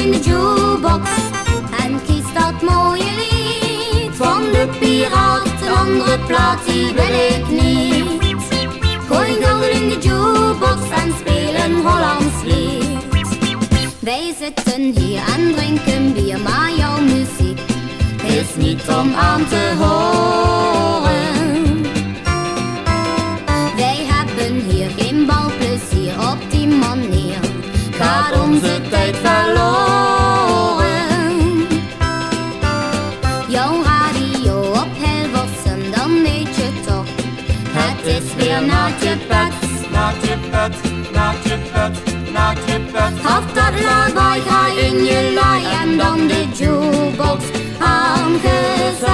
in de jukebox en kies dat mooie lied van de piraat. Een andere plaat die wil ik niet. Gooi gulden in de jukebox en speel een Hollands lied. Wij zitten hier en drinken bier, maar jouw muziek is niet om aan te horen. Wij hebben hier geen balplezier, op die manier gaat onze tijd verloren. Jouw radio op Hilversum, dan weet je toch, het is weer naast je bed. Naast je bed, naast je bed, naast je bed. Af dat lawaai, ga in je laai en dan de jukebox aangezet.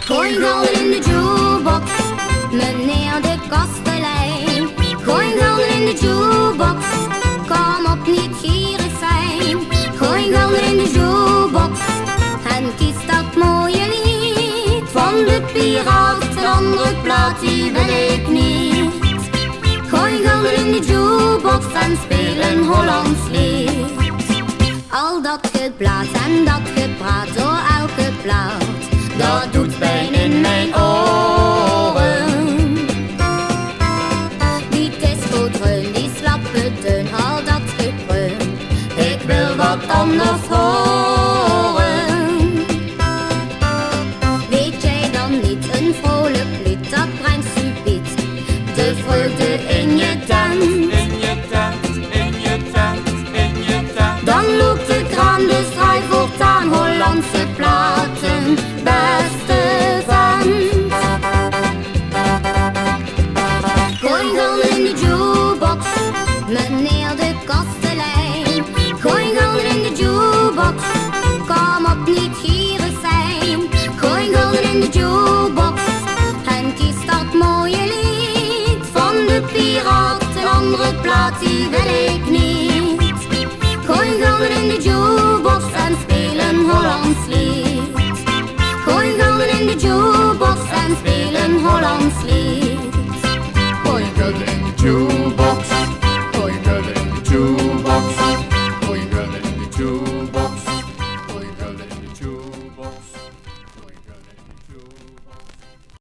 Gooi gulden in de jukebox, meneer de kastelein. Gooi gulden in de jukebox, kom op niet gierig zijn. Gooi gulden in de jukebox en kies dat mooie lied van de piraat. Een andere plaat die wil ik niet. Gooi gulden in de jukebox en speel een Hollands lied. Al dat geblaat en dat gepraat door elke plaat, dat doet pijn in mijn oren. Die disco-dreun, die slappe deun, al dat gekreun, ik wil wat anders horen. Weet jij dan niet, een vrolijk lied, dat brengt subiet de vreugde in je tent. In je tent, in je tent, in je tent. Dan loopt de kraan, dus draai voortaan Hollandse platen, beste vent. Gooi gulden in de jukebox, meneer de kastelein. Gooi gulden in de jukebox, kom op niet gierig zijn. Gooi gulden in de jukebox en kies dat mooie lied van de piraat. Een andere plaat die wil ik niet. Gooi gulden in de jukebox en speel een Hollands lied. Gooi gulden in de jukebox en speel een Hollands lied.